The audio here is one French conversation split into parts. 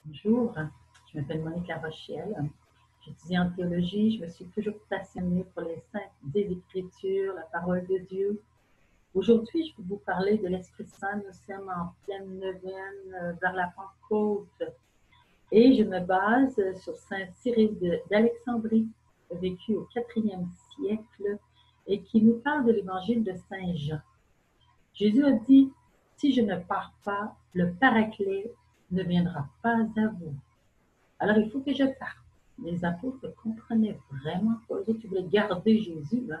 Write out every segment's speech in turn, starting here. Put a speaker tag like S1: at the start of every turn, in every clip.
S1: Bonjour, je m'appelle Monique Larochelle. J'étudie en théologie. Je me suis toujours passionnée pour les saintes des Écritures, la parole de Dieu. Aujourd'hui, je vais vous parler de l'Esprit Saint. Nous sommes en pleine neuvaine vers la Pentecôte. Et je me base sur Saint Cyril d'Alexandrie, vécu au IVe siècle, et qui nous parle de l'évangile de Saint Jean. Jésus a dit, si je ne pars pas, le Paraclet ne viendra pas à vous. Alors, il faut que je parte. Les apôtres ne comprenaient vraiment pas. Les autres, ils voulaient garder Jésus. Hein?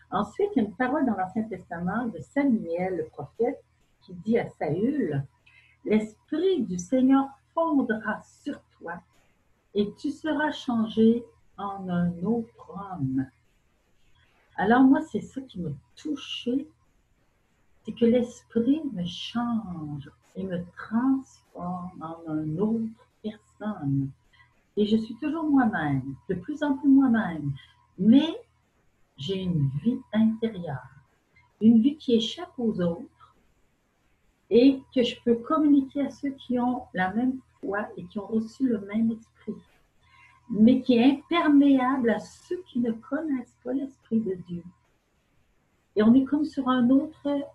S1: Ensuite, il y a une parole dans l'Ancien Testament de Samuel, le prophète, qui dit à Saül, « L'Esprit du Seigneur fondera sur toi et tu seras changé en un autre homme. » Alors moi, c'est ça qui m'a touchée, c'est que l'Esprit me change et me transforme en une autre personne. Et je suis toujours moi-même, de plus en plus moi-même, mais j'ai une vie intérieure, une vie qui échappe aux autres et que je peux communiquer à ceux qui ont la même foi et qui ont reçu le même esprit, mais qui est imperméable à ceux qui ne connaissent pas l'Esprit de Dieu. Et on est comme sur une autre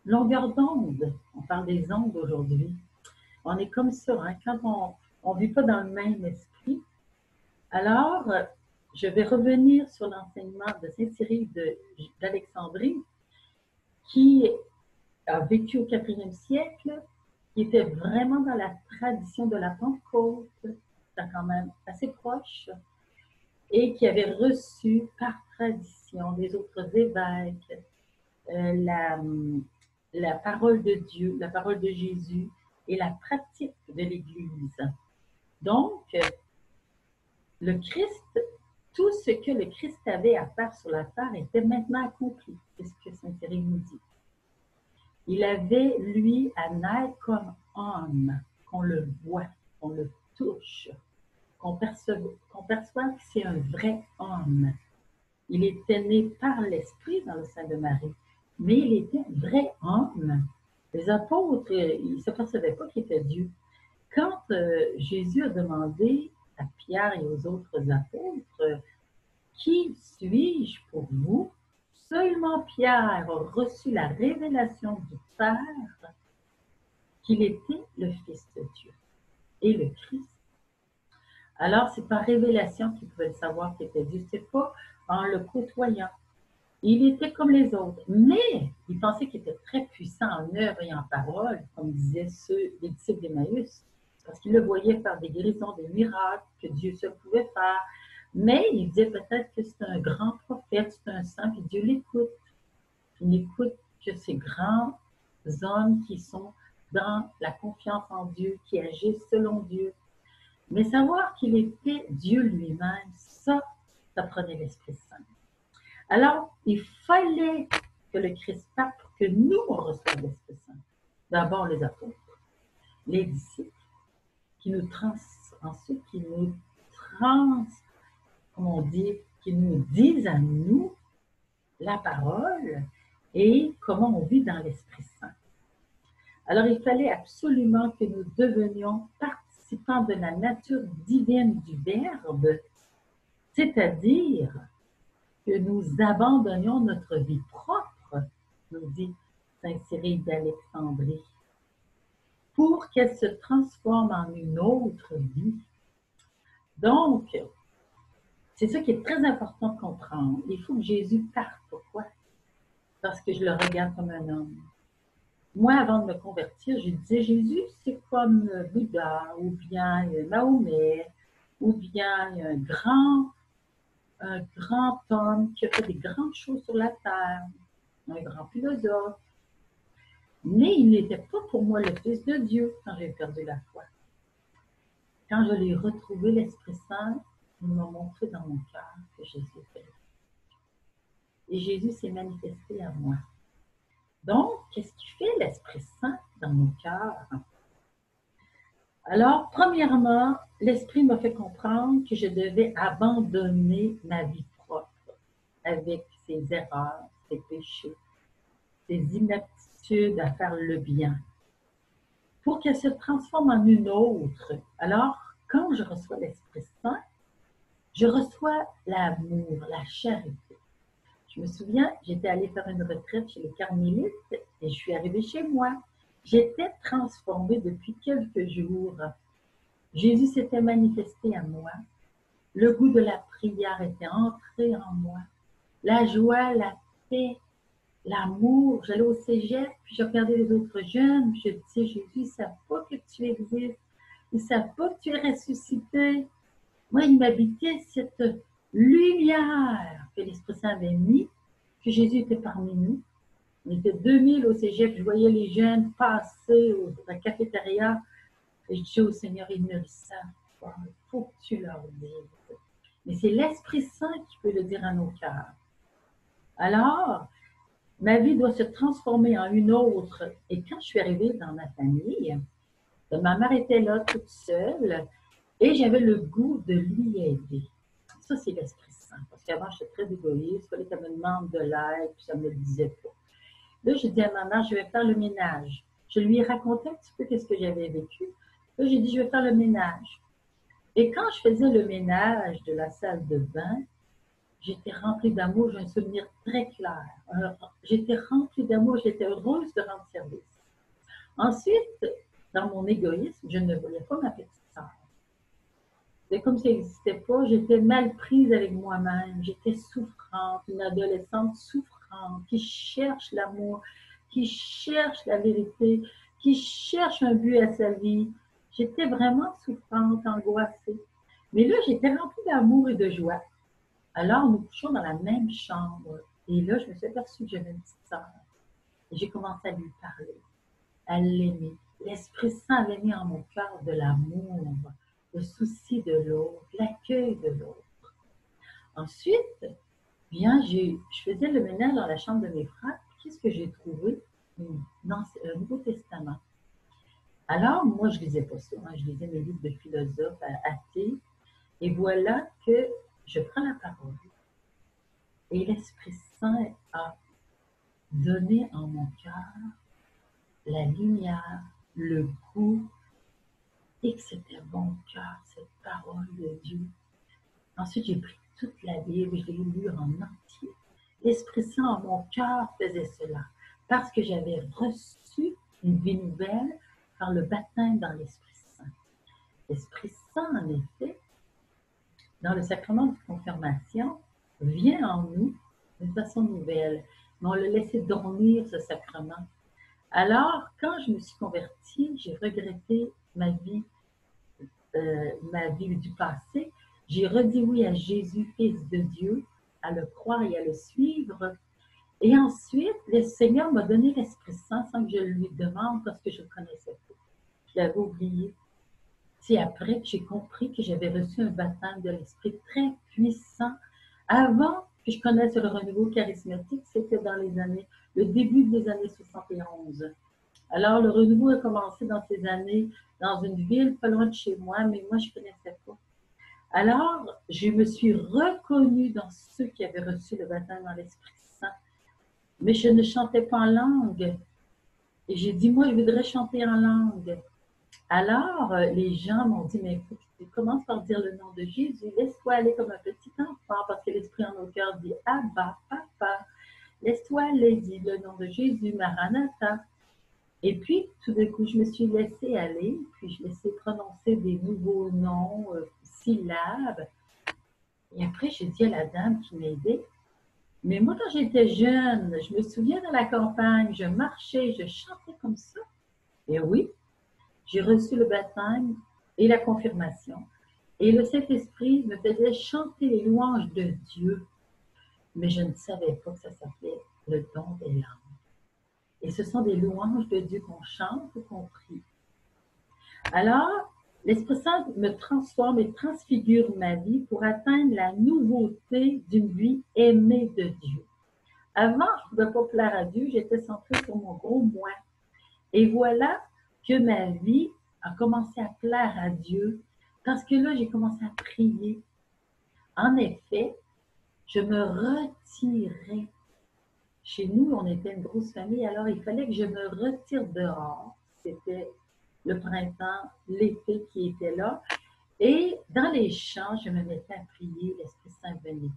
S1: longueur d'onde. On parle des ondes aujourd'hui. On est comme ça, hein, quand on ne vit pas dans le même esprit. Alors, je vais revenir sur l'enseignement de Saint Cyril d'Alexandrie, qui a vécu au IVe siècle, qui était vraiment dans la tradition de la Pentecôte, c'est quand même assez proche, et qui avait reçu par tradition des autres évêques la parole de Dieu, la parole de Jésus et la pratique de l'Église. Donc, le Christ, tout ce que le Christ avait à faire sur la terre était maintenant accompli. C'est ce que Saint Cyril nous dit. Il avait, lui, à naître comme homme, qu'on le voit, qu'on le touche, qu'on perçoive que c'est un vrai homme. Il était né par l'Esprit dans le sein de Marie, mais il était un vrai homme. Les apôtres, ils ne s'apercevaient pas qu'il était Dieu. Quand Jésus a demandé à Pierre et aux autres apôtres, « Qui suis-je pour vous ?» Seulement Pierre a reçu la révélation du Père qu'il était le Fils de Dieu et le Christ. Alors, c'est par révélation qu'il pouvait savoir qu'il était Dieu. C'est pas en le côtoyant. Il était comme les autres, mais il pensait qu'il était très puissant en œuvre et en parole, comme disaient les disciples d'Emmaüs, parce qu'ils le voyaient faire des guérisons, des miracles que Dieu seul pouvait faire. Mais il disait peut-être que c'est un grand prophète, c'est un saint, puis Dieu l'écoute. Il n'écoute que ces grands hommes qui sont dans la confiance en Dieu, qui agissent selon Dieu. Mais savoir qu'il était Dieu lui-même, ça prenait l'Esprit Saint. Alors, il fallait que le Christ parte pour que nous, on reçoive l'Esprit Saint. D'abord, les apôtres, les disciples, ensuite, comment on dit, qui nous disent à nous la parole et comment on vit dans l'Esprit Saint. Alors, il fallait absolument que nous devenions participants de la nature divine du Verbe, c'est-à-dire que nous abandonnions notre vie propre, nous dit Saint Cyril d'Alexandrie, pour qu'elle se transforme en une autre vie. Donc, c'est ça qui est très important de comprendre. Il faut que Jésus parte. Pourquoi? Parce que je le regarde comme un homme. Moi, avant de me convertir, je disais, Jésus, c'est comme Bouddha, ou bien Mahomet, ou bien un grand homme qui a fait des grandes choses sur la terre, un grand philosophe. Mais il n'était pas pour moi le Fils de Dieu quand j'ai perdu la foi. Quand je l'ai retrouvé, l'Esprit Saint, il m'a montré dans mon cœur que Jésus était là. Et Jésus s'est manifesté à moi. Donc, qu'est-ce qui fait l'Esprit Saint dans mon cœur? Alors, premièrement, l'Esprit m'a fait comprendre que je devais abandonner ma vie propre avec ses erreurs, ses péchés, ses inaptitudes à faire le bien, pour qu'elle se transforme en une autre. Alors, quand je reçois l'Esprit Saint, je reçois l'amour, la charité. Je me souviens, j'étais allée faire une retraite chez les Carmélites et je suis arrivée chez moi. J'étais transformée depuis quelques jours. Jésus s'était manifesté à moi. Le goût de la prière était entré en moi. La joie, la paix, l'amour. J'allais au cégep, puis je regardais les autres jeunes, puis je disais, Jésus, ils ne savent pas que tu existes. Ils ne savent pas que tu es ressuscité. Moi, il m'habitait cette lumière que l'Esprit Saint avait mis, que Jésus était parmi nous. On était 2000 au cégep, je voyais les jeunes passer à la cafétéria, et je disais au Seigneur, ils ne le savent pas, il faut que tu leur dises. Mais c'est l'Esprit Saint qui peut le dire à nos cœurs. Alors, ma vie doit se transformer en une autre. Et quand je suis arrivée dans ma famille, ma mère était là toute seule, et j'avais le goût de lui aider. Ça, c'est l'Esprit Saint. Parce qu'avant, j'étais très égoïste. Il fallait qu'elle me demande de l'aide, puis ça ne me le disait pas. Là, j'ai dit à ma mère, je vais faire le ménage. Je lui ai raconté un petit peu ce que j'avais vécu. Là, j'ai dit, je vais faire le ménage. Et quand je faisais le ménage de la salle de bain, j'étais remplie d'amour. J'ai un souvenir très clair. J'étais remplie d'amour. J'étais heureuse de rendre service. Ensuite, dans mon égoïsme, je ne voulais pas ma petite sœur. C'est comme si ça n'existait pas. J'étais mal prise avec moi-même. J'étais souffrante, une adolescente souffrante qui cherche l'amour, qui cherche la vérité, qui cherche un but à sa vie. J'étais vraiment souffrante, angoissée. Mais là, j'étais remplie d'amour et de joie. Alors, nous couchons dans la même chambre. Et là, je me suis aperçue que j'avais une petite sœur. Et j'ai commencé à lui parler, à l'aimer. L'Esprit Saint avait mis en mon cœur de l'amour, le souci de l'autre, l'accueil de l'autre. Ensuite, bien, je faisais le ménage dans la chambre de mes frères. Qu'est-ce que j'ai trouvé? Un Nouveau Testament. Alors, moi, je ne lisais pas ça. Hein, je lisais mes livres de philosophes athées. Et voilà que je prends la parole. Et l'Esprit Saint a donné en mon cœur la lumière, le goût, et que c'était bon cœur, cette parole de Dieu. Ensuite, j'ai pris toute la Bible, je l'ai lue en entier. L'Esprit Saint en mon cœur faisait cela, parce que j'avais reçu une vie nouvelle par le baptême dans l'Esprit Saint. L'Esprit Saint, en effet, dans le sacrement de confirmation, vient en nous d'une façon nouvelle, mais on le laissait dormir, ce sacrement. Alors, quand je me suis convertie, j'ai regretté ma vie du passé. J'ai redit oui à Jésus, Fils de Dieu, à le croire et à le suivre. Et ensuite, le Seigneur m'a donné l'Esprit Saint sans que je lui demande parce que je ne connaissais pas. Je l'avais oublié. C'est après que j'ai compris que j'avais reçu un baptême de l'Esprit très puissant. Avant que je connaisse le renouveau charismatique, c'était dans le début des années 71. Alors, le renouveau a commencé dans ces années, dans une ville pas loin de chez moi, mais moi, je ne connaissais pas. Alors, je me suis reconnue dans ceux qui avaient reçu le baptême dans l'Esprit Saint, mais je ne chantais pas en langue. Et j'ai dit, moi, je voudrais chanter en langue. Alors, les gens m'ont dit, mais écoute, tu commences par dire le nom de Jésus, laisse-toi aller comme un petit enfant, parce que l'Esprit en nos cœurs dit, Abba, Papa, laisse-toi aller, dis le nom de Jésus, Maranatha. Et puis, tout d'un coup, je me suis laissée aller, puis je laissais prononcer des nouveaux noms, syllabes. Et après, j'ai dit à la dame qui m'aidait, mais moi, quand j'étais jeune, je me souviens dans la campagne, je marchais, je chantais comme ça. Et oui, j'ai reçu le baptême et la confirmation. Et le Saint-Esprit me faisait chanter les louanges de Dieu, mais je ne savais pas que ça s'appelait le don des langues. Et ce sont des louanges de Dieu qu'on chante ou qu'on prie. Alors, l'Esprit Saint me transforme et transfigure ma vie pour atteindre la nouveauté d'une vie aimée de Dieu. Avant, je ne pouvais pas plaire à Dieu, j'étais centrée sur mon gros moi. Et voilà que ma vie a commencé à plaire à Dieu parce que là, j'ai commencé à prier. En effet, je me retirais. Chez nous, on était une grosse famille, alors il fallait que je me retire dehors. C'était le printemps, l'été qui était là. Et dans les chants, je me mettais à prier, l'Esprit Saint venait.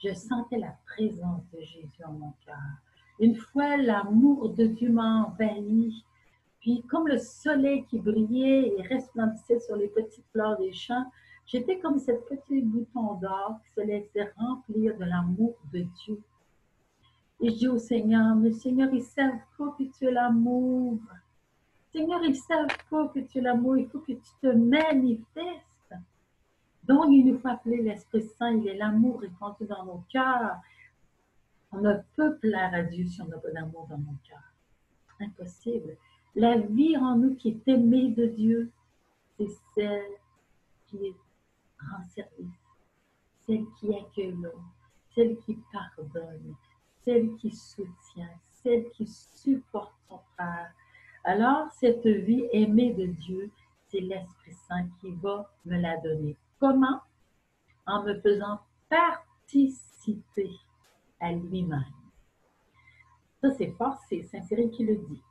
S1: Je sentais la présence de Jésus en mon cœur. Une fois, l'amour de Dieu m'a envahi. Puis, comme le soleil qui brillait et resplendissait sur les petites fleurs des champs, j'étais comme cette petite bouton d'or qui se laissait remplir de l'amour de Dieu. Et je dis au Seigneur, mais Seigneur, ils ne savent pas que tu es l'amour. Seigneur, ils ne savent pas que tu es l'amour. Il faut que tu te manifestes. Donc, il nous faut appeler l'Esprit Saint. Il est l'amour répandu dans nos cœurs. On ne peut plaire à Dieu si on n'a pas d'amour dans nos cœurs. Impossible. La vie en nous qui est aimée de Dieu, c'est celle qui rend service, celle qui accueille l'autre, celle qui pardonne, celle qui soutient, celle qui supporte son frère. Alors, cette vie aimée de Dieu, c'est l'Esprit Saint qui va me la donner. Comment? En me faisant participer à lui-même. Ça, c'est fort, c'est Saint-Cyril qui le dit.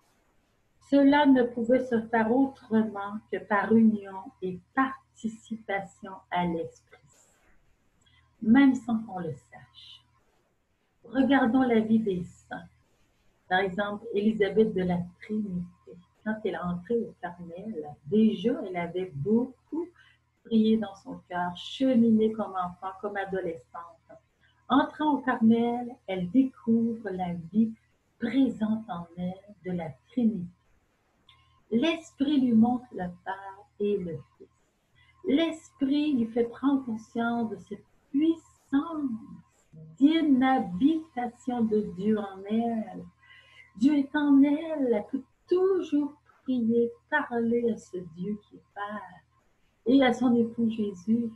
S1: Cela ne pouvait se faire autrement que par union et participation à l'Esprit, même sans qu'on le sache. Regardons la vie des saints. Par exemple, Élisabeth de la Trinité. Quand elle est entrée au Carmel, déjà, elle avait beaucoup prié dans son cœur, cheminé comme enfant, comme adolescente. Entrant au Carmel, elle découvre la vie présente en elle de la Trinité. L'Esprit lui montre le Père et le Fils. L'Esprit lui fait prendre conscience de cette puissance d'inhabitation de Dieu en elle. Dieu est en elle, elle peut toujours prier, parler à ce Dieu qui est Père et à son époux Jésus.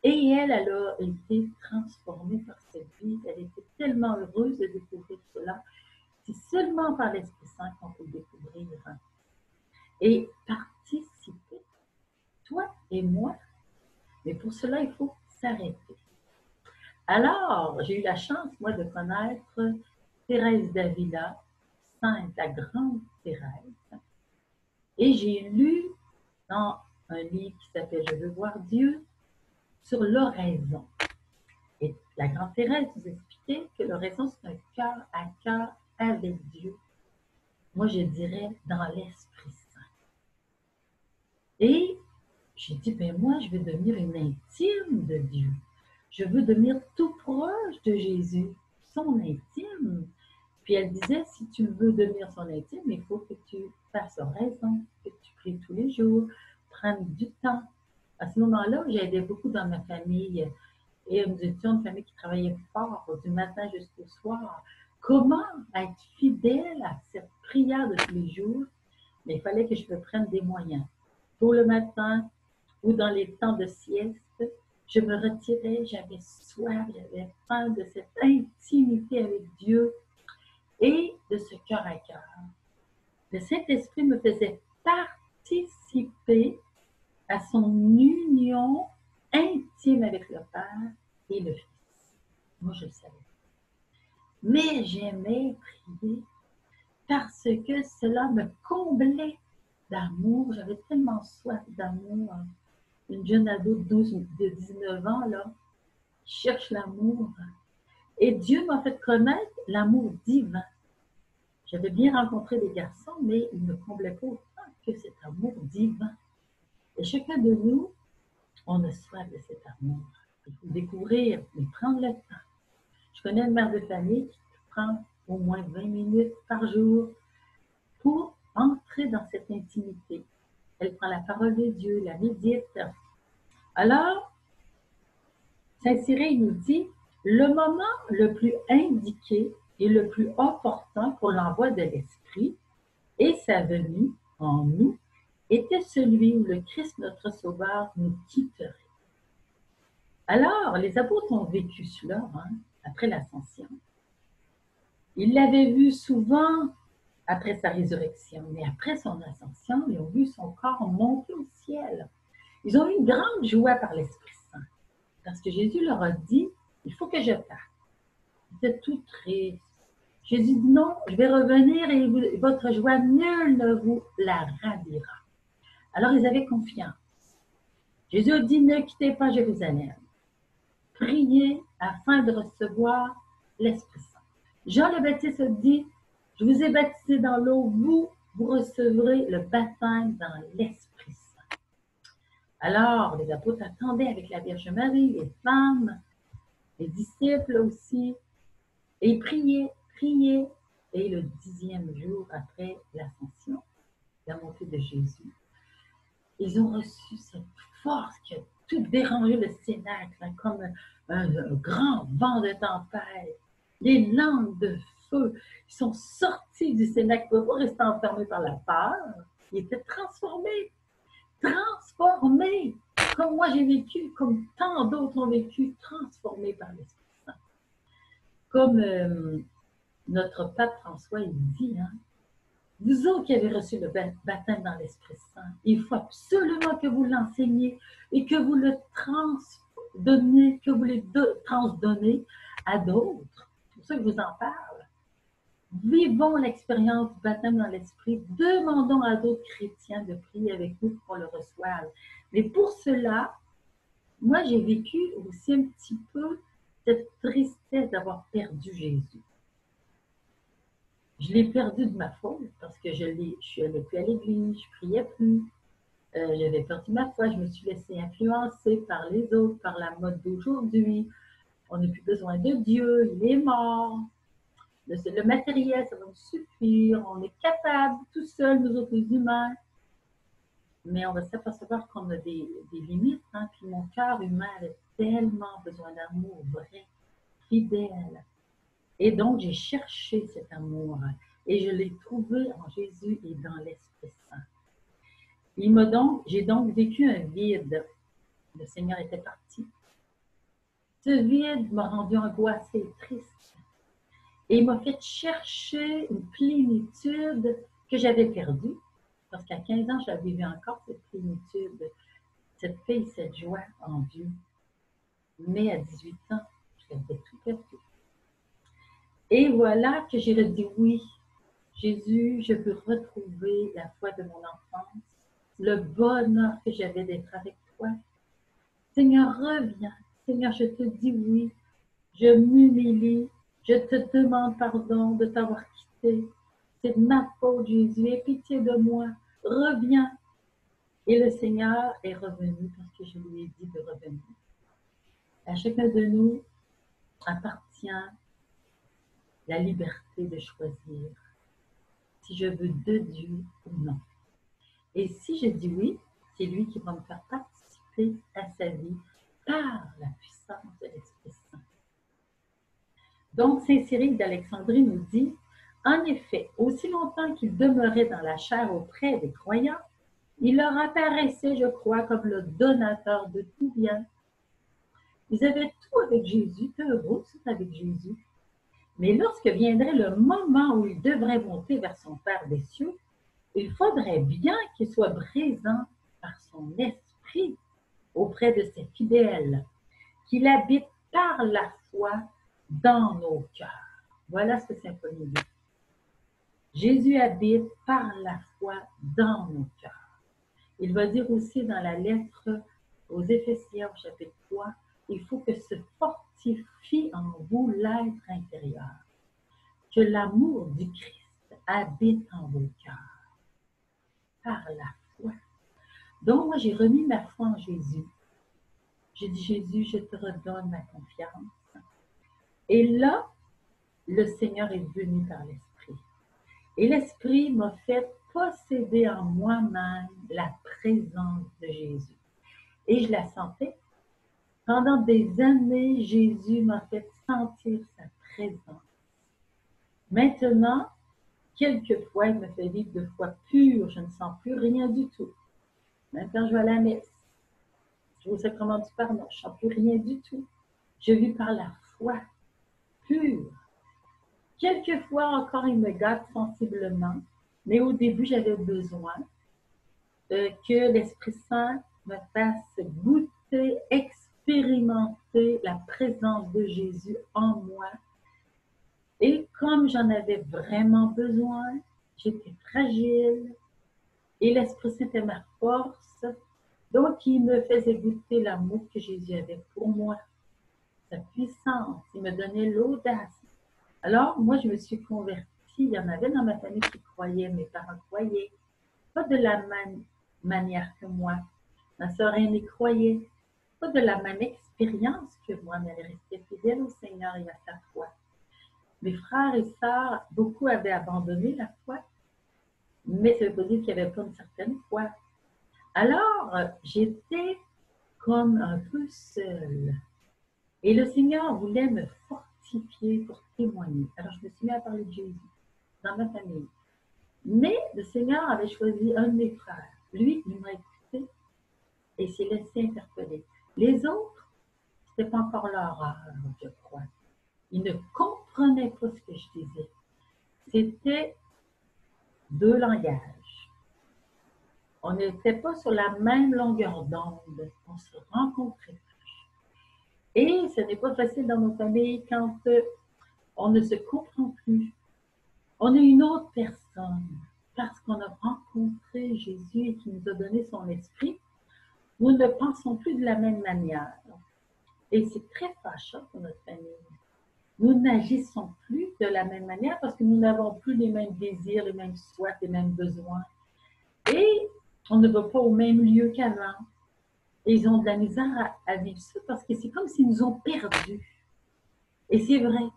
S1: Et elle a été transformée par cette vie. Elle était tellement heureuse de découvrir cela. C'est seulement par l'Esprit Saint qu'on peut découvrir et participer, toi et moi. Mais pour cela, il faut s'arrêter. Alors, j'ai eu la chance, moi, de connaître Thérèse d'Avila, sainte, la grande Thérèse. Et j'ai lu dans un livre qui s'appelle « Je veux voir Dieu » sur l'oraison. Et la grande Thérèse nous expliquait que l'oraison, c'est un cœur à cœur avec Dieu. Moi, je dirais dans l'Esprit Saint. Et j'ai dit, ben moi, je veux devenir une intime de Dieu. Je veux devenir tout proche de Jésus, son intime. Puis elle disait, si tu veux devenir son intime, il faut que tu fasses oraison, que tu pries tous les jours, prennes du temps. À ce moment-là, j'aidais beaucoup dans ma famille. Et nous étions une famille qui travaillait fort, du matin jusqu'au soir. Comment être fidèle à cette prière de tous les jours? Mais il fallait que je me prenne des moyens. Tôt le matin ou dans les temps de sieste, je me retirais, j'avais soif, j'avais faim de cette intimité avec Dieu et de ce cœur à cœur. Le Saint-Esprit me faisait participer à son union intime avec le Père et le Fils. Moi, je le savais. Mais j'aimais prier parce que cela me comblait d'amour. J'avais tellement soif d'amour. Une jeune ado de 19 ans, là, qui cherche l'amour. Et Dieu m'a fait connaître l'amour divin. J'avais bien rencontré des garçons, mais ils ne me comblaient pas autant que cet amour divin. Et chacun de nous, on a soif de cet amour. Il faut découvrir, mais prendre le temps. Je connais une mère de famille qui prend au moins 20 minutes par jour pour entrer dans cette intimité. Elle prend la parole de Dieu, la médite. Alors, Saint-Cyril nous dit, le moment le plus indiqué et le plus opportun pour l'envoi de l'Esprit et sa venue en nous était celui où le Christ notre Sauveur nous quitterait. Alors, les apôtres ont vécu cela après l'ascension. Ils l'avaient vu souvent après sa résurrection, mais après son ascension, ils ont vu son corps monter au ciel. Ils ont eu une grande joie par l'Esprit Saint, parce que Jésus leur a dit, il faut que je parte. Ils étaient tout tristes. Jésus dit non, je vais revenir et votre joie, nul ne vous la ravira. Alors ils avaient confiance. Jésus a dit, ne quittez pas Jérusalem. Priez afin de recevoir l'Esprit Saint. Jean le Baptiste dit, je vous ai baptisé dans l'eau, vous recevrez le baptême dans l'Esprit Saint. Alors, les apôtres attendaient avec la Vierge Marie, les femmes, les disciples aussi, et ils priaient, et le 10e jour après l'ascension, la montée de Jésus, ils ont reçu cette force qui a tout dérangé le Cénacle, hein, comme un grand vent de tempête. Les langues de feu, ils sont sortis du Cénacle, ils ne peuvent pas rester enfermés par la peur. Ils étaient transformés, comme moi j'ai vécu, comme tant d'autres ont vécu, transformés par l'Esprit Saint. Comme notre pape François, il dit, hein, vous autres qui avez reçu le baptême dans l'Esprit Saint, il faut absolument que vous l'enseigniez et que vous le transdonnez, que vous le transdonnez à d'autres. C'est pour ça que je vous en parle. Vivons l'expérience du baptême dans l'Esprit. Demandons à d'autres chrétiens de prier avec nous pour qu'on le reçoive. Mais pour cela, moi, j'ai vécu aussi un petit peu cette tristesse d'avoir perdu Jésus. Je l'ai perdu de ma faute parce que je n'allais plus à l'église, je ne priais plus. J'avais perdu ma foi, je me suis laissée influencer par les autres, par la mode d'aujourd'hui. On n'a plus besoin de Dieu, il est mort. Le matériel, ça va nous suffire. On est capable, tout seul, nous autres les humains. Mais on va s'apercevoir qu'on a des limites. Hein? Puis mon cœur humain avait tellement besoin d'amour vrai, fidèle. Et donc, j'ai cherché cet amour et je l'ai trouvé en Jésus et dans l'Esprit Saint. J'ai donc vécu un vide. Le Seigneur était parti. Ce vide m'a rendu angoissée et triste. Et il m'a fait chercher une plénitude que j'avais perdue. Parce qu'à 15 ans, j'avais vu encore cette plénitude, cette paix et cette joie en Dieu. Mais à 18 ans, je l'avais tout perdu. Et voilà que j'ai dit oui, Jésus, je veux retrouver la foi de mon enfance, le bonheur que j'avais d'être avec toi. Seigneur, reviens. Seigneur, je te dis oui. Je m'humilie. Je te demande pardon de t'avoir quitté. C'est de ma faute, Jésus. Aie pitié de moi. Reviens. Et le Seigneur est revenu parce que je lui ai dit de revenir. À chacun de nous appartient la liberté de choisir si je veux de Dieu ou non. Et si je dis oui, c'est lui qui va me faire participer à sa vie par la puissance de l'Esprit Saint. Donc, Saint Cyril d'Alexandrie nous dit, en effet, aussi longtemps qu'il demeurait dans la chair auprès des croyants, il leur apparaissait, je crois, comme le donateur de tout bien. Ils avaient tout avec Jésus, heureux tout avec Jésus. Mais lorsque viendrait le moment où il devrait monter vers son Père des cieux, il faudrait bien qu'il soit présent par son esprit auprès de ses fidèles, qu'il habite par la foi dans nos cœurs. Voilà ce que Saint Paul nous dit. Jésus habite par la foi dans nos cœurs. Il va dire aussi dans la lettre aux Éphésiens, au chapitre 3, il faut que se fortifie en vous l'être intérieur, que l'amour du Christ habite en vos cœurs, par la foi. Donc, moi, j'ai remis ma foi en Jésus. J'ai dit, Jésus, je te redonne ma confiance. Et là, le Seigneur est venu par l'Esprit. Et l'Esprit m'a fait posséder en moi-même la présence de Jésus. Et je la sentais. Pendant des années, Jésus m'a fait sentir sa présence. Maintenant, quelquefois, il me fait vivre de foi pure. Je ne sens plus rien du tout. Même quand je vais à la messe, je vais au sacrement du pardon, je ne sens plus rien du tout. Je vis par la foi pure. Quelquefois encore, il me gâte sensiblement, mais au début, j'avais besoin que l'Esprit Saint me fasse goûter, expérimenter la présence de Jésus en moi Et comme j'en avais vraiment besoin, j'étais fragile et l'Esprit Saint était ma force. Donc, il me faisait goûter l'amour que Jésus avait pour moi, sa puissance. Il me donnait l'audace. Alors, moi, je me suis convertie. Il y en avait dans ma famille qui croyaient, mes parents croyaient. Pas de la même manière que moi. Ma sœur aînée croyait. Pas de la même expérience que moi, mais elle restait fidèle au Seigneur et à sa foi. Mes frères et sœurs, beaucoup avaient abandonné la foi, mais ça ne veut pas dire qu'il n'y avait pas une certaine foi. Alors, j'étais comme un peu seule. Et le Seigneur voulait me fortifier pour témoigner. Alors, je me suis mis à parler de Jésus dans ma famille. Mais le Seigneur avait choisi un de mes frères. Lui, il m'a écouté et s'est laissé interpeller. Les autres, ce n'était pas encore leur heure, je crois. Ils ne comprenaient pas ce que je disais. C'était deux langages. On n'était pas sur la même longueur d'onde. On se rencontrait plus. Et ce n'est pas facile dans nos familles quand on ne se comprend plus. On est une autre personne parce qu'on a rencontré Jésus et qui nous a donné son esprit. Nous ne pensons plus de la même manière. Et c'est très fâchant pour notre famille. Nous n'agissons plus de la même manière parce que nous n'avons plus les mêmes désirs, les mêmes souhaits, les mêmes besoins. Et on ne va pas au même lieu qu'avant. Et ils ont de la misère à vivre ça parce que c'est comme s'ils nous ont perdus. Et c'est vrai.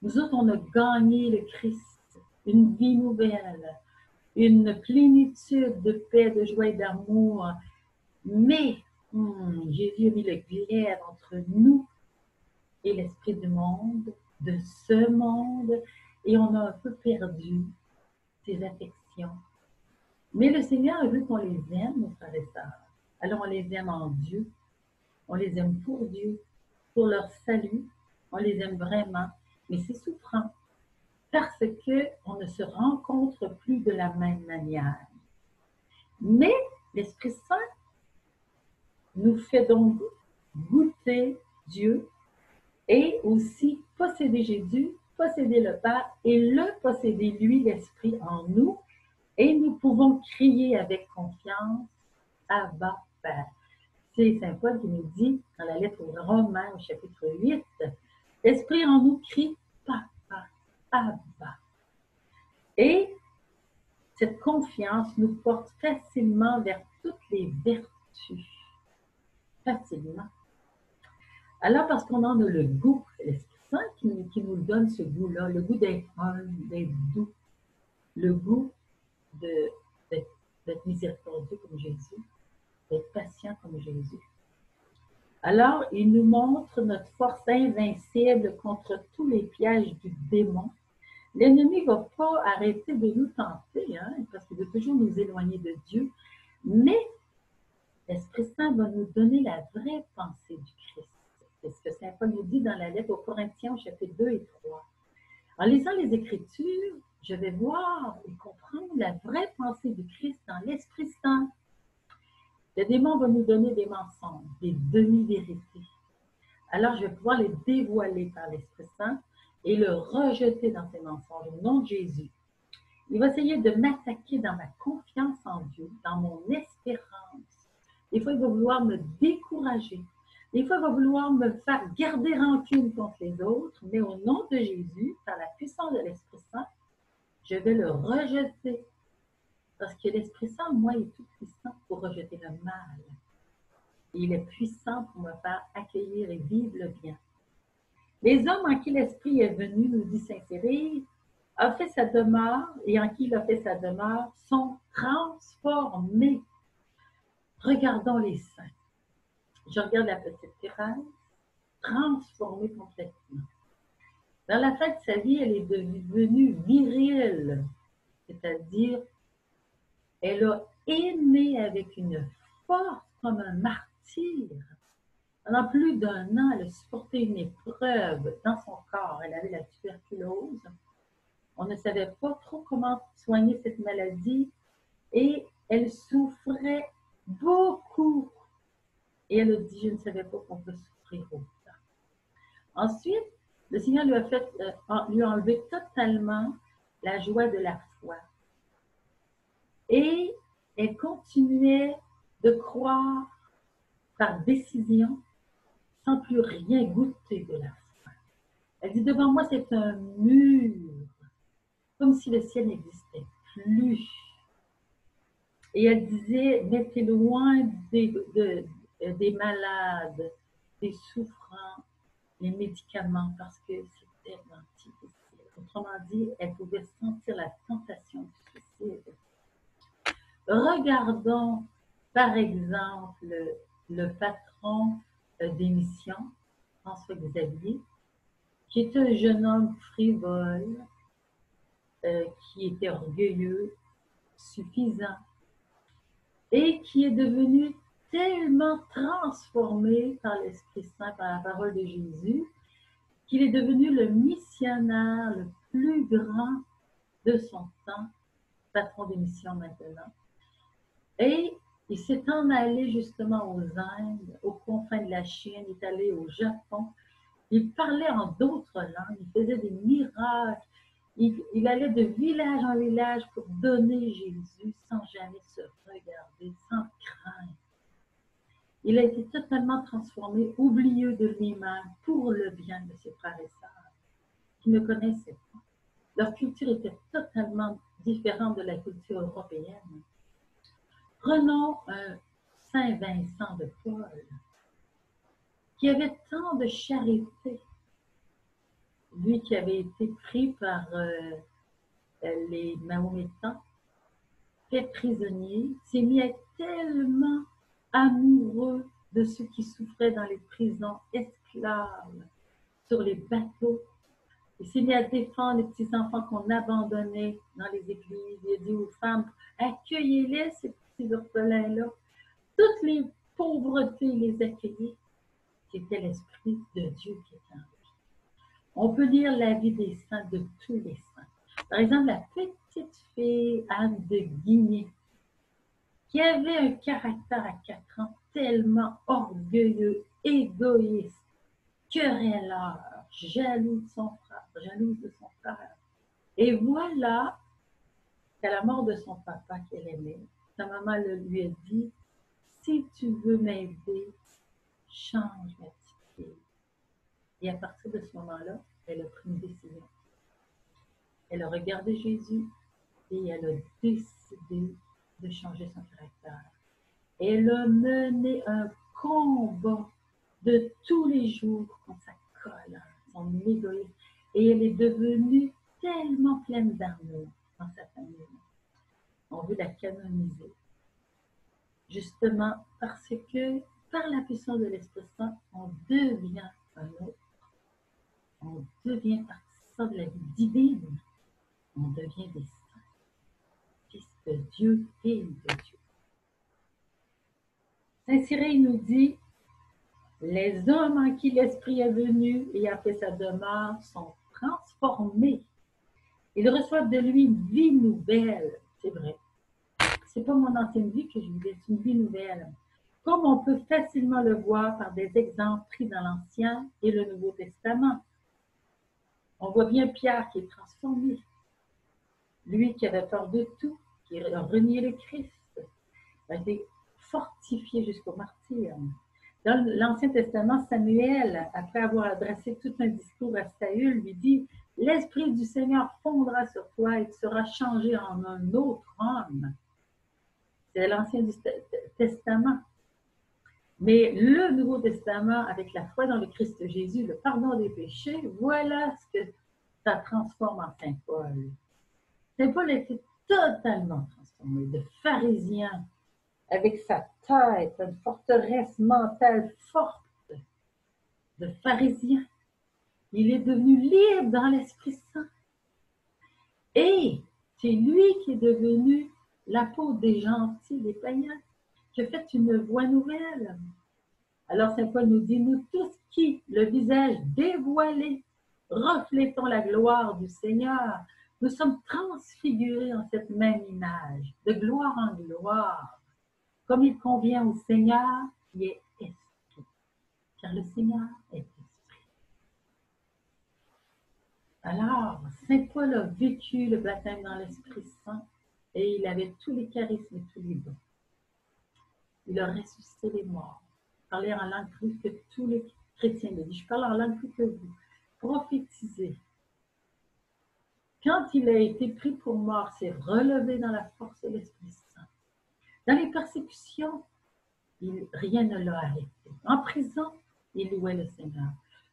S1: Nous autres, on a gagné le Christ, une vie nouvelle, une plénitude de paix, de joie et d'amour. Mais Jésus a mis le glaive entre nous et l'esprit du monde, de ce monde, et on a un peu perdu ses affections. Mais le Seigneur a vu qu'on les aime, nos frères et sœurs. Alors on les aime en Dieu, on les aime pour Dieu, pour leur salut, on les aime vraiment, mais c'est souffrant parce qu'on ne se rencontre plus de la même manière. Mais l'Esprit Saint nous fait donc goûter Dieu et aussi posséder Jésus, posséder le Père et le posséder lui, l'Esprit en nous. Et nous pouvons crier avec confiance, Abba, Père. C'est Saint Paul qui nous dit dans la lettre aux Romains au chapitre 8, l'Esprit en nous crie, Papa, Abba. Et cette confiance nous porte facilement vers toutes les vertus. Facilement. Alors, parce qu'on en a le goût, l'Esprit Saint qui nous donne ce goût-là, le goût d'être humble, d'être doux, le goût d'être miséricordieux comme Jésus, d'être patient comme Jésus. Alors, il nous montre notre force invincible contre tous les pièges du démon. L'ennemi ne va pas arrêter de nous tenter, parce qu'il veut toujours nous éloigner de Dieu, mais l'Esprit Saint va nous donner la vraie pensée du Christ. C'est ce que Saint Paul nous dit dans la lettre aux Corinthiens, chapitres 2 et 3. En lisant les Écritures, je vais voir et comprendre la vraie pensée du Christ dans l'Esprit Saint. Le démon va nous donner des mensonges, des demi-vérités. Alors, je vais pouvoir les dévoiler par l'Esprit Saint et le rejeter dans ces mensonges au nom de Jésus. Il va essayer de m'attaquer dans ma confiance en Dieu, dans mon espérance. Des fois, il va vouloir me décourager. Des fois, il va vouloir me faire garder rancune contre les autres, mais au nom de Jésus, par la puissance de l'Esprit Saint, je vais le rejeter. Parce que l'Esprit Saint, moi, est tout puissant pour rejeter le mal. Il est puissant pour me faire accueillir et vivre le bien. Les hommes en qui l'Esprit est venu, nous dit Saint Cyrille, a fait sa demeure et en qui il a fait sa demeure sont transformés. Regardons les saints. Je regarde la petite Thérèse, transformée complètement. Dans la fin de sa vie, elle est devenue virile, c'est-à-dire elle a aimé avec une force comme un martyr. Pendant plus d'un an, elle a supporté une épreuve dans son corps. Elle avait la tuberculose. On ne savait pas trop comment soigner cette maladie et elle souffrait beaucoup. Et elle a dit, je ne savais pas qu'on peut souffrir autant. Ensuite, Le Seigneur lui a enlevé totalement la joie de la foi. Et elle continuait de croire par décision sans plus rien goûter de la foi. Elle dit, devant moi, c'est un mur, comme si le ciel n'existait plus. Et elle disait, mettez loin des malades, des souffrants, les médicaments, parce que c'est tellement difficile. Autrement dit, elle pouvait sentir la tentation du suicide. Regardons, par exemple, le patron des missions, François Xavier, qui était un jeune homme frivole, qui était orgueilleux, suffisant, et qui est devenu tellement transformé par l'Esprit Saint, par la parole de Jésus, qu'il est devenu le missionnaire le plus grand de son temps, patron des missions maintenant. Et il s'est en allé justement aux Indes, aux confins de la Chine, il est allé au Japon. Il parlait en d'autres langues, il faisait des miracles. Il allait de village en village pour donner Jésus sans jamais se regarder, sans crainte. Il a été totalement transformé, oublieux de lui-même, pour le bien de ses frères et sœurs, qui ne connaissaient pas. Leur culture était totalement différente de la culture européenne. Prenons Saint Vincent de Paul, qui avait tant de charité, lui qui avait été pris par les Mahométans, fait prisonnier, s'est mis à être tellement amoureux de ceux qui souffraient dans les prisons, esclaves, sur les bateaux. Il s'est mis à défendre les petits-enfants qu'on abandonnait dans les églises. Il a dit aux femmes, accueillez-les, ces petits orphelins-là. Toutes les pauvretés, les accueillir. C'était l'Esprit de Dieu qui était en lui. On peut lire la vie des saints, de tous les saints. Par exemple, la petite fille Anne de Guigné, qui avait un caractère à 4 ans tellement orgueilleux, égoïste, querelleur, jalouse de son frère. Et voilà qu'à la mort de son papa qu'elle aimait, sa maman lui a dit, si tu veux m'aider, change ma petite fille. Et à partir de ce moment-là, elle a pris une décision. Elle a regardé Jésus et elle a décidé de changer son caractère. Elle a mené un combat de tous les jours contre sa colère, son égoïsme. Et elle est devenue tellement pleine d'amour dans sa famille. On veut la canoniser. Justement parce que par la puissance de l'Esprit Saint, on devient un autre. On devient participant de la vie divine. On devient des saints, fils de Dieu, fille de Dieu. Saint Cyril nous dit, les hommes en qui l'Esprit est venu et a fait sa demeure sont transformés. Ils reçoivent de lui une vie nouvelle. C'est vrai. C'est pas mon ancienne vie que je vivais, c'est une vie nouvelle. Comme on peut facilement le voir par des exemples pris dans l'Ancien et le Nouveau Testament. On voit bien Pierre qui est transformé. Lui qui avait peur de tout, qui a renié le Christ, a été fortifié jusqu'au martyre. Dans l'Ancien Testament, Samuel, après avoir adressé tout un discours à Saül, lui dit « L'Esprit du Seigneur fondra sur toi et tu seras changé en un autre homme. » C'est l'Ancien Testament. Mais le Nouveau Testament, avec la foi dans le Christ Jésus, le pardon des péchés, voilà ce que ça transforme en Saint Paul. Saint Paul était totalement transformé, de pharisien, avec sa tête, une forteresse mentale forte, de pharisien. Il est devenu libre dans l'Esprit Saint. Et c'est lui qui est devenu l'apôtre des gentils, des païens, qui a fait une voie nouvelle. Alors Saint Paul nous dit, nous tous qui, le visage dévoilé, reflétons la gloire du Seigneur, nous sommes transfigurés en cette même image, de gloire en gloire, comme il convient au Seigneur qui est esprit. Car le Seigneur est esprit. Alors, Saint Paul a vécu le baptême dans l'Esprit Saint et il avait tous les charismes et tous les dons. Il a ressuscité les morts, parlait en langue plus que tous les chrétiens. Il a dit, je parle en langue plus que vous. Prophétiser. Quand il a été pris pour mort, s'est relevé dans la force de l'Esprit Saint. Dans les persécutions, rien ne l'a arrêté. En prison, il louait le Seigneur.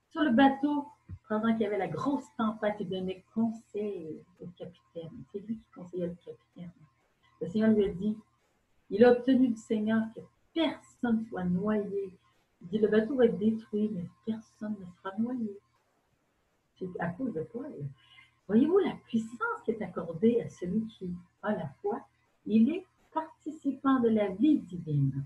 S1: Sur le bateau, pendant qu'il y avait la grosse tempête, il donnait conseil au capitaine. C'est lui qui conseillait le capitaine. Le Seigneur lui a dit, il a obtenu du Seigneur que personne ne soit noyé. Il dit, le bateau va être détruit, mais personne ne sera noyé. C'est à cause de toi. Voyez-vous la puissance qui est accordée à celui qui a la foi? Il est participant de la vie divine.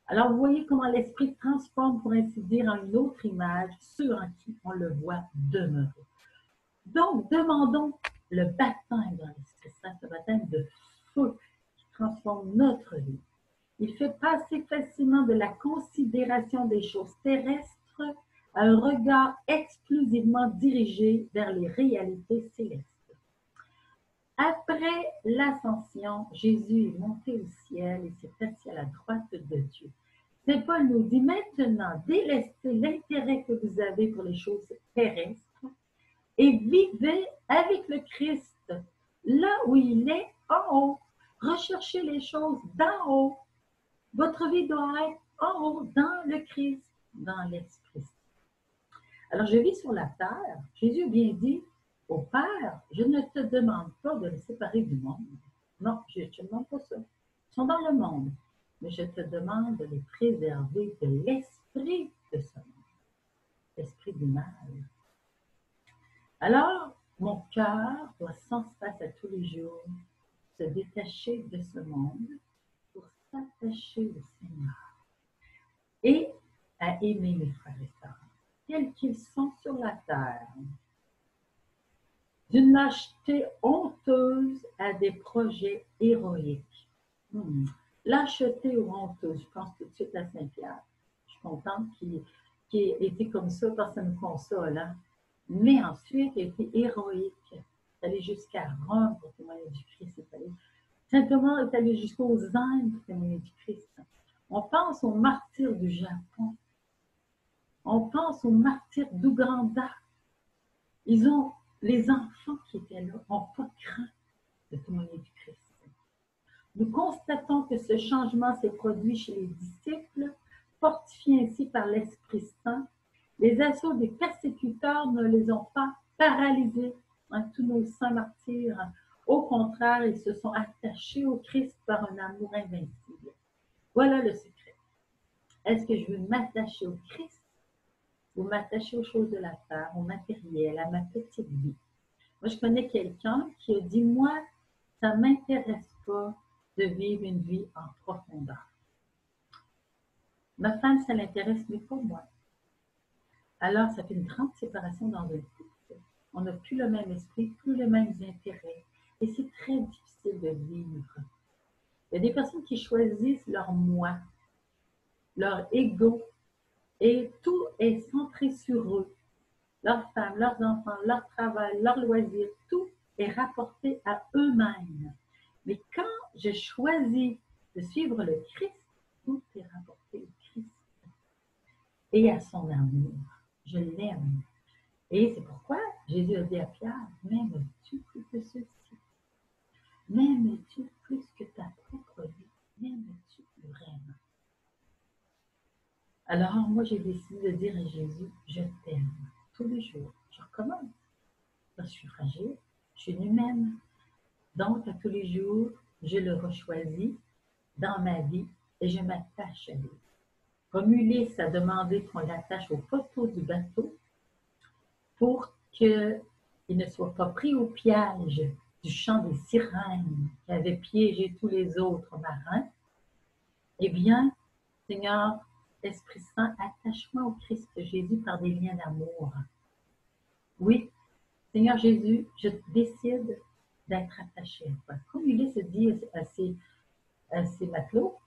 S1: Alors, vous voyez comment l'Esprit transforme, pour ainsi dire, en une autre image ceux en qui on le voit demeurer. Donc, demandons le baptême dans l'Esprit Saint, ce baptême de feu qui transforme notre vie. Il fait passer facilement de la considération des choses terrestres à un regard exclusivement dirigé vers les réalités célestes. Après l'ascension, Jésus est monté au ciel et s'est assis à la droite de Dieu. Saint Paul nous dit maintenant, délaissez l'intérêt que vous avez pour les choses terrestres et vivez avec le Christ, là où il est, en haut. Recherchez les choses d'en haut. Votre vie doit être en haut, dans le Christ, dans l'Esprit. Alors, je vis sur la terre. Jésus a bien dit au Père, je ne te demande pas de les séparer du monde. Non, je ne te demande pas ça. Ils sont dans le monde. Mais je te demande de les préserver de l'esprit de ce monde. L'esprit du mal. Alors, mon cœur doit sans cesse à tous les jours se détacher de ce monde pour s'attacher au Seigneur et à aimer mes frères et sœurs, tels qu'ils sont sur la terre, d'une lâcheté honteuse à des projets héroïques. Lâcheté ou honteuse, je pense tout de suite à Saint-Pierre. Je suis contente qu'il ait été comme ça parce que ça me console. Hein? Mais ensuite, il a été héroïque. Il est allé jusqu'à Rome pour témoigner du Christ. Saint Thomas est allé jusqu'aux Indes pour témoigner du Christ. On pense aux martyrs du Japon. On pense aux martyrs d'Ouganda. Les enfants qui étaient là n'ont pas craint de témoigner du Christ. Nous constatons que ce changement s'est produit chez les disciples, fortifiés ainsi par l'Esprit Saint. Les assauts des persécuteurs ne les ont pas paralysés. Tous nos saints martyrs, au contraire, ils se sont attachés au Christ par un amour invincible. Voilà le secret. Est-ce que je veux m'attacher au Christ ou m'attacher aux choses de la terre, au matériel, à ma petite vie? Moi, je connais quelqu'un qui a dit, moi, ça ne m'intéresse pas de vivre une vie en profondeur. Ma femme, ça l'intéresse, mais pas moi. Alors, ça fait une grande séparation dans un couple. On n'a plus le même esprit, plus les mêmes intérêts. Et c'est très difficile de vivre. Il y a des personnes qui choisissent leur moi, leur ego, et tout est centré sur eux. Leurs femmes, leurs enfants, leur travail, leurs loisirs, tout est rapporté à eux-mêmes. Mais quand je choisis de suivre le Christ, tout est rapporté au Christ et à son amour. Je l'aime. Et c'est pourquoi Jésus a dit à Pierre, m'aimes-tu plus que ceci? M'aimes-tu plus que ta propre vie? M'aimes-tu vraiment? Alors moi, j'ai décidé de dire à Jésus, je t'aime tous les jours. Je recommence. Parce que je suis fragile, je suis humaine. Donc, à tous les jours, je le rechoisis dans ma vie et je m'attache à lui. Comme Ulysse a demandé qu'on l'attache au poteau du bateau pour qu'il ne soit pas pris au piège du chant des sirènes qui avait piégé tous les autres marins, eh bien, Seigneur, Esprit Saint, attache-moi au Christ Jésus par des liens d'amour. Oui, Seigneur Jésus, je décide d'être attaché à toi. Comme Ulysse dit à ses matelots,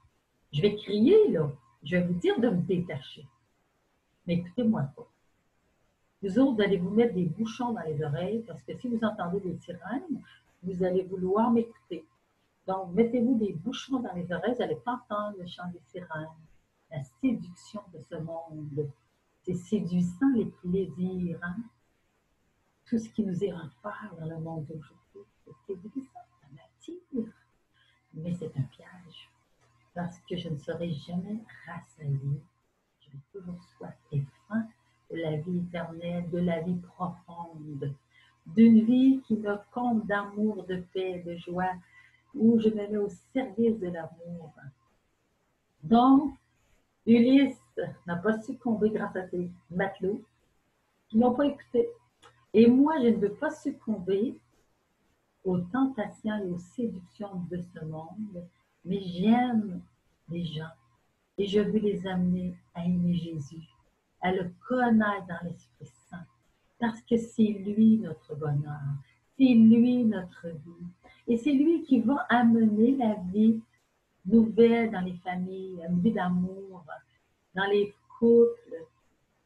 S1: je vais crier là, je vais vous dire de me détacher. Mais écoutez-moi pas. Vous autres, vous allez vous mettre des bouchons dans les oreilles parce que si vous entendez des sirènes, vous allez vouloir m'écouter. Donc, mettez-vous des bouchons dans les oreilles, vous n'allez pas entendre le chant des sirènes, la séduction de ce monde. C'est séduisant les plaisirs, hein? Tout ce qui nous est offert dans le monde d'aujourd'hui, c'est séduisant, ça m'attire. Mais c'est un piège parce que je ne serai jamais rassasiée. Je vais toujours soif et faim de la vie éternelle, de la vie profonde, d'une vie qui me comble d'amour, de paix, de joie, où je me mets au service de l'amour. Donc, Ulysse n'a pas succombé grâce à ses matelots qui n'ont pas écouté. Et moi, je ne veux pas succomber aux tentations et aux séductions de ce monde, mais j'aime les gens et je veux les amener à aimer Jésus, à le connaître dans l'Esprit Saint, parce que c'est lui notre bonheur, c'est lui notre vie, et c'est lui qui va amener la vie nouvelle dans les familles, une vie d'amour, dans les couples,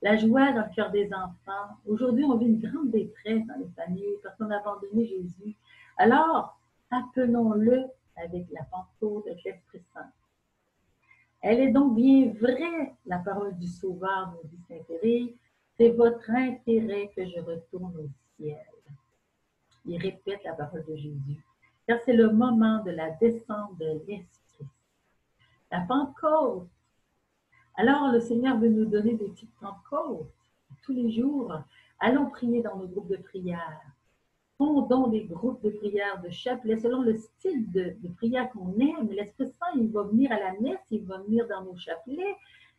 S1: la joie dans le cœur des enfants. Aujourd'hui, on vit une grande détresse dans les familles parce qu'on a abandonné Jésus. Alors, appelons-le avec la Pentecôte, avec l'Esprit Saint. Elle est donc bien vraie, la parole du Sauveur, nous dit Saint-Péry. C'est votre intérêt que je retourne au ciel. Il répète la parole de Jésus. Car c'est le moment de la descente de l'Esprit. La Pentecôte. Alors, le Seigneur veut nous donner des petites Pentecôtes tous les jours. Allons prier dans nos groupes de prière. Fondons des groupes de prière, de chapelet, selon le style de prière qu'on aime. L'Esprit Saint, il va venir à la messe, il va venir dans nos chapelets,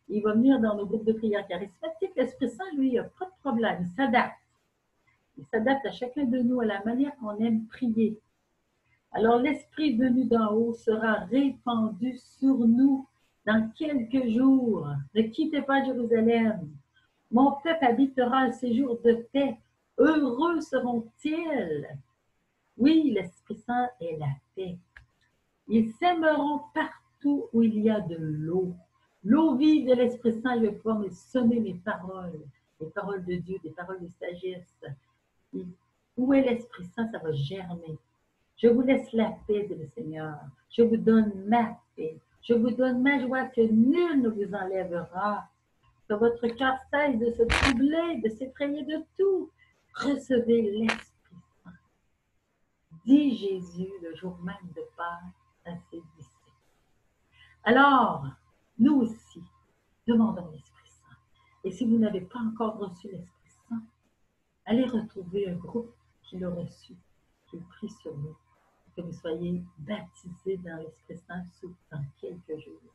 S1: il va venir dans nos groupes de prière charismatiques. L'Esprit Saint, lui, il n'a pas de problème, il s'adapte. Il s'adapte à chacun de nous, à la manière qu'on aime prier. Alors, l'Esprit venu d'en haut sera répandu sur nous dans quelques jours. Ne quittez pas Jérusalem. Mon peuple habitera un séjour de paix. Heureux seront-ils. Oui, l'Esprit Saint est la paix. Ils s'aimeront partout où il y a de l'eau. L'eau vive de l'Esprit Saint, je vais pouvoir me semer mes paroles, les paroles de Dieu, des paroles de sagesse. Et où est l'Esprit Saint, ça va germer. Je vous laisse la paix, dit le Seigneur. Je vous donne ma paix. Je vous donne ma joie que nul ne vous enlèvera. Que votre cœur cesse de se troubler, de s'effrayer de tout. Recevez l'Esprit Saint. Dit Jésus le jour même de Pâques à ses disciples. Alors, nous aussi, demandons l'Esprit Saint. Et si vous n'avez pas encore reçu l'Esprit Saint, allez retrouver un groupe qui l'a reçu, qui prie sur vous, que vous soyez baptisés dans l'Esprit Saint dans quelques jours.